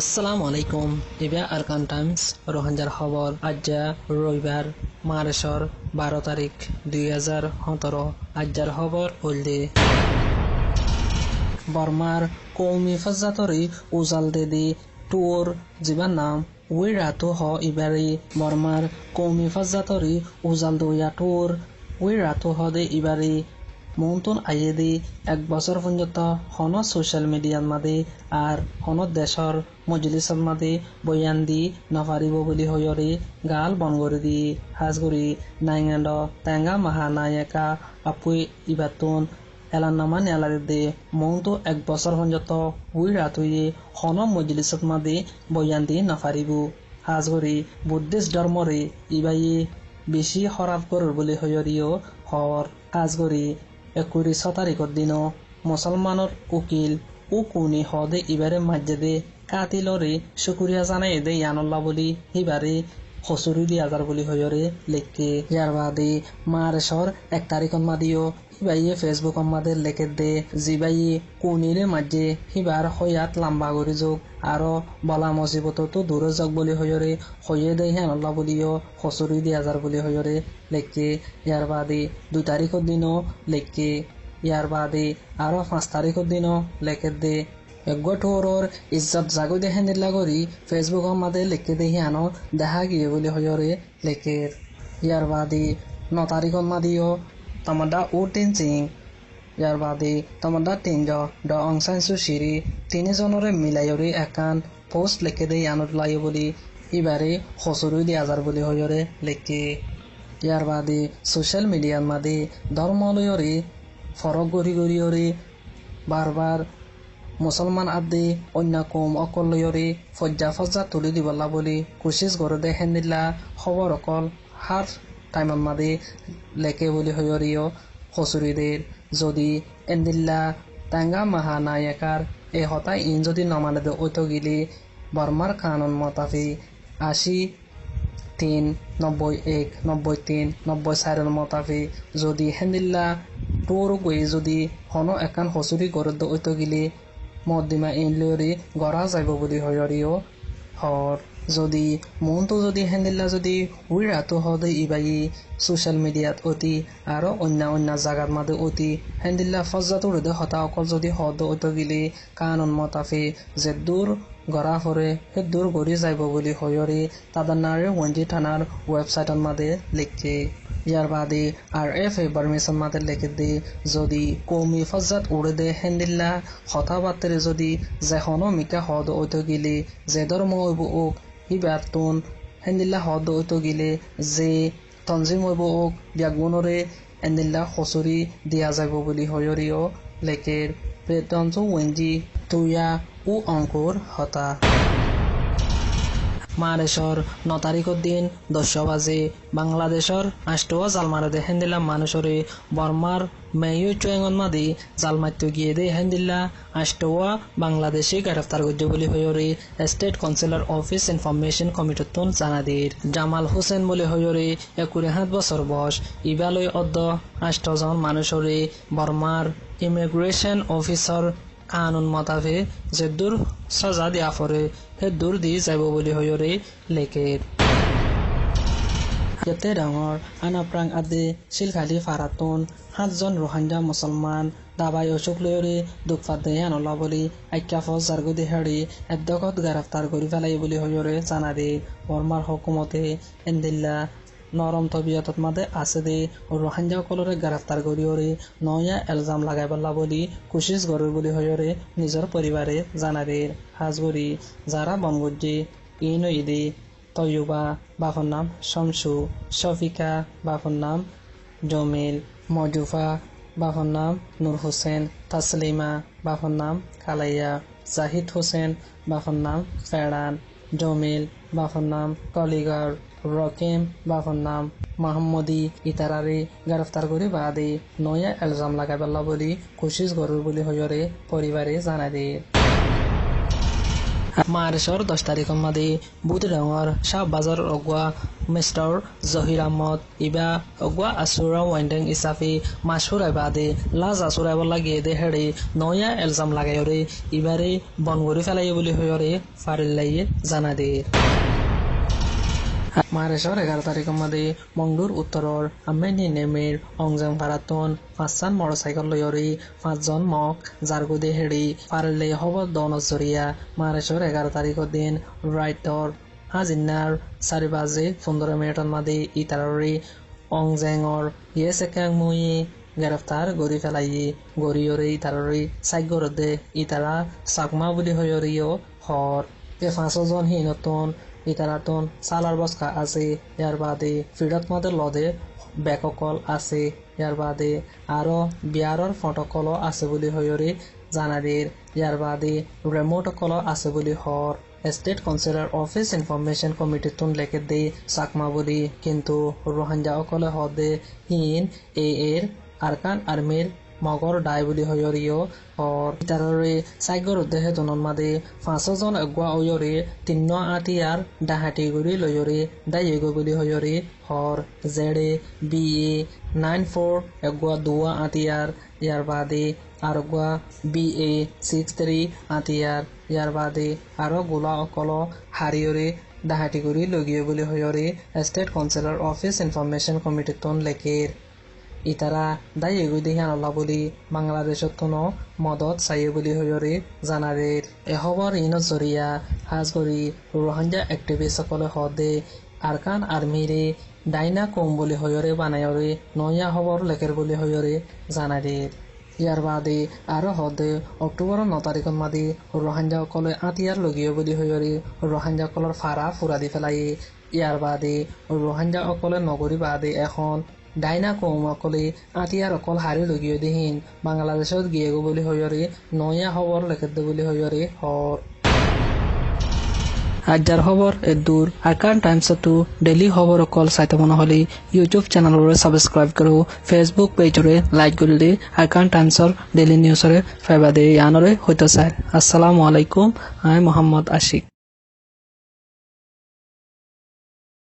আসসালামু আলাইকুম ইবিয়া আরকান টাইমস রোহিঙ্গার খবর আজ্জা রবিবার মার্চর 12 তারিখ 2017 আজ্জার খবর হলদে বর্মার কৌমি ফজাতরি উজাল দেদি টুর জিবার নাম উই রাতু হ ইবারি বর্মার কৌমি ফজাতরি উজাল দইয়া টুর উই রাতু হ দে ইবারি মৌতুন আইয়েদি এক বছর পর্যন্ত হন সোশ্যাল মিডিয়ার মাদে আর হন দেশর মজলিসর মাদে বয়ান দি নফারিব বলি হয়রে গাল বনগরি দি হাজগরি নাইঙ্গান্ড তেঙ্গা মাহা নায়কা আপুই ইবাতুন এলান্নামা নেলারে দে মৌতো এক বছর পর্যন্ত উই রাতুয়ে হন মজলিসর মাদে বয়ান দি নফারিবু হাজগরি বুদ্ধিস্ট ধর্মরে ইবাইয়ে বেশি খরাব করর বলি হয়রিও হর হাজগরি 21 তারিখের দিন মুসলমানের উকিল ও কুনি হদে ইবারে মাঝে কাতিলরে শুকুরিয়া জানাই দে ইয়ানুল্লাহ বলি হিবারে হসুরি দি আজার বলি হয়রে লেখকে ইয়ার বাদে মারেশর 1 তারিখের মাদিও হিবাইয়ে ফেসবুক মাদে লেখে দে জিবাইয়ে কুনিরে মাঝে হিবার হয়াত লম্বা করে যোগ আরো বলা মসিবত তো দূরে যাক বলি হয়রে হয়ে দে ইয়ানুল্লাহ বলিও হসুরি দি আজার বলি হয়রে লেখকে ইয়ার বাদে 2 তারিখের দিনও লেখকে ইয়ার বাদে আরো 5 তারিখের দিনও লেখে দে এগোটোরর ইজ্জত জাগো দেখে নিলা করি ফেসবুক মাদে লেখে দেখি আনো দেখা গিয়ে বলি হয়রে লেখের ইয়ার বাদে 9 তারিখের মাদিও তমাদা ও টেনচিং ইয়ার বাদে তমাদা তিনজ ড অংসান সুশিরি 3 জনরে মিলাইরে একান পোস্ট লেখে দেই আনত লাই বলি ইবারে হসুরুই দি আজার বলি হয়রে লেখে ইয়ার বাদে সোশ্যাল মিডিয়ার মাদে ধর্মলয়রে ফরক গড়ি গড়িয়রে বারবার মুসলমান আদি অন্য কম অকলয়রে ফজ্জা তুলি দিবলা বলি কোশিশ করে দেখেন দিলা খবর অকল হার টাইমত মাদে লেখে বলি হয়রিও হসুরিদের যদি এন্দিল্লা টাঙ্গা মাহা নায়কার এ হতাই ইন যদি নমানে দে ঐত গিলি বর্মার কানুন মতাফি 80-3 91 93 94 মতাফি যদি হেন্দিল্লা তোর গই যদি হন একান হসুরি গরদ ঐত গিলি মদ্দিমা ইনলিয়রি গড়া যাইব বলি হয়রিও হর যদি মনটো যদি হেন্দিল্লা যদি উই রাতো হদে ইবাই সোশ্যাল মিডিয়াত অতি আরো অন্য জাগাত মাদে অতি হেন্দিল্লা ফজ্জাতুর দে হতা অকল যদি হদ ঐত গিলি কানুন মতাফি যে দূর গড়া ফরে হে দূর গড়ি যাইব বলি হয়রি তাদান্নারে ওয়ানজি থানার ওয়েবসাইটত মাদে লিখে ইয়ার বাদে RF পারমিশন মাতে লেখে দে যদি কৌমি ফজ্জাত উড়ে দে হেন্দিল্লা কথাবার্তারে যদি যেখনো মিকা হদ ঐত গিলি যে ধর্ম হইব ওক হিবাতুন হেন্দিল্লা হদ ঐত গিলে যে তঞ্জিম হইব ওক ব্যাগুণরে হেন্দিল্লা হসুরি দিয়া যাব বলি হয়রিও লেখের প্রেতঞ্চ ওয়েঞ্জি তুয়া ও অঙ্কুর হতা মারেশর 9 তারিখের দিন 10 বাজে বাংলাদেশর আষ্টুয়া জালমারে দে হেন্দিল্লা মানুষরে বর্মার মেয়ু চুয়েঙ্গন মাদি জালমাত্য গিয়ে দে হেন্দিল্লা আষ্টুয়া বাংলাদেশে গ্রেফতার করছে বলি হয়রে স্টেট কাউন্সিলর অফিস ইনফরমেশন কমিটিতুন জানাদির জামাল হোসেন বলি হয়রে 27 বছর বয়স ইবালয় অদ্দ 8 জন মানুষরে বর্মার ইমিগ্রেশন অফিসার কানুন মতাফে যে দূর সাজা দিয়া ফরে হে দূর দি যাব বলি হয়রে লেখের ইয়াতে ডাঙর আনাপ্রাং আদি শিলখালি ফারাতুন 7 জন রোহিঙ্গা মুসলমান দাবাই অসুখ লয়রে দুঃখাত দেয় আনলা বলি আইক্যাফজ জারগুদি হেড়ি এদ্দকত গ্রেফতার করি ফেলাই বলি হয়রে জানা দে বর্মার হুকুমতে এন্দিল্লা নরম তবিয়তত মাদে আছে দে রোহিঙ্গা সকলরে গ্রেফতার করিয়রে নয়া এলজাম লাগাই পাল্লা বলি কোশিশ গরুর বলি হয়রে নিজের পরিবারে জানাবে হাজগরি যারা বনগজ্জি ইনো ইদি তয়ুবা বাফর নাম শমসু শফিকা বাফর নাম জমিল মজুফা বাফর নাম নূর হোসেন তাসলিমা বাফর নাম কালাইয়া জাহিদ হোসেন বাফর নাম ফেরান জমিল বাফর নাম কলিগর রকিম বাফর নাম মাহমুদি ইতারারে গ্রেফতার করে বাদে নয়া এলজাম লাগাই পাল্লা বলি কোশিশ গরুর বলি হয়রে পরিবারে জানা দে মাৰ্চৰ 10 তাৰিখৰ মাদি বুধ ৰঙৰ শাহ বাজাৰ অগুৱা মিষ্টাৰ জহিৰ আহমদ ইবা অগুৱা আছুৰা ৱাইণ্ডেং ইছাফি মাছুৰ এবাদে লাজ আছুৰাব লাগিয়ে দে হেৰি নয়া এলজাম লাগাইৰে ইবাৰে বনগৰি ফেলাই বুলি হয়ৰে ফাৰিল্লাইয়ে জানা দে মাৰ্চৰ 11 তাৰিখৰ মাদি মংডুৰ উত্তৰৰ আমেনি নেমেৰ অংজাং ভাৰাতন 5জন মটৰচাইকেল লৈৰি 5জন মক জাৰগুদে হেৰি ফাৰিল্লাই হব দনৰ জৰিয়া মাৰ্চৰ 11 তাৰিখৰ দিন ৰাইটৰ আজিনাৰ 4 বাজে 15 মিনিটৰ মাদি ইটাৰৰি অংজেঙৰ ইয়েছেকাং মুই গ্ৰেফতাৰ গৰি ফেলাই গৰিয়ৰে ইটাৰৰি চাইগৰদে ইটাৰা চাকমা বুলি হয়ৰিও হৰ 5জন হি নতুন ইটারাতন সালার বস্কা আছে ইয়ার বাদে ফিডত মধ্যে লদে ব্যাককল আছে ইয়ার বাদে আরো বিয়ারর ফটকল আছে বুলি হয়রে জানাদের ইয়ার বাদে রিমোট কল আছে বুলি হর state councillor office information committee তুন লেখে দে সাকমা বুলি কিন্তু রোহিঙ্গা অকলে হদে হিন এর আরকান আর্মির মগর ডাই বুলি হয়রিও और इतारे साइगर उद्देश्य दोनों मादे 500 जन अगुआ ओयरे 3 आटियार डाहाटी गुरी लोयरे दायेगो বুলি হয়রে और जेडे बीए 94 अगुआ 2 आटियार यार बादे आरगुआ बीए 63 आटियार यार बादे आरो गोला अकलो हारियरे डाहाटी गुरी লগিয়ে বুলি হয়রে state councillor office information committee তন লেকের ইতারা দায় এগুদি হানলা বুলি বাংলাদেশত কোনো মদত চাইয়ে বুলি হয়রে জানাদের এহবর ইনত জরিয়া হাজগরি রোহিঙ্গা এক্টিভিস্টসকলে হদে আরকান আর্মিরে ডাইনা কম বুলি হয়রে বানায়রে নয়া হবর লেকের বুলি হয়রে জানাদের ইয়ার বাদে আরো হদে অক্টোবর 9 তাৰিখৰ মাদি ৰোহিঙ্গা সকলে আতিয়াৰ লগিয়ে বুলি হয়ৰে ৰোহিঙ্গা সকলৰ ফাৰা ফুৰা দি ফেলাই ইয়ার বাদে রোহিঙ্গা সকলে নগরী বাদে এখন ডাইনা কৌমাকলে আতিয়ার অকল হারি লগিয়ে দিহীন বাংলাদেশত গিয়েগো বুলি হয়রে নয়া খবর লেখে দে বুলি হয়রে হর আজাৰ খবৰ এদূৰ আৰকান টাইমছতো ডেইলি খবৰ অকল চাইতে মন হলে ইউটিউব চেনেলৰে সাবস্ক্ৰাইব কৰো ফেসবুক পেজৰে লাইক কৰি দে আৰকান টাইমছৰ ডেইলি নিউজৰে ফাইবা দে আনৰে হয়তো চাই আসসালামু আলাইকুম আই মোহাম্মদ আশিক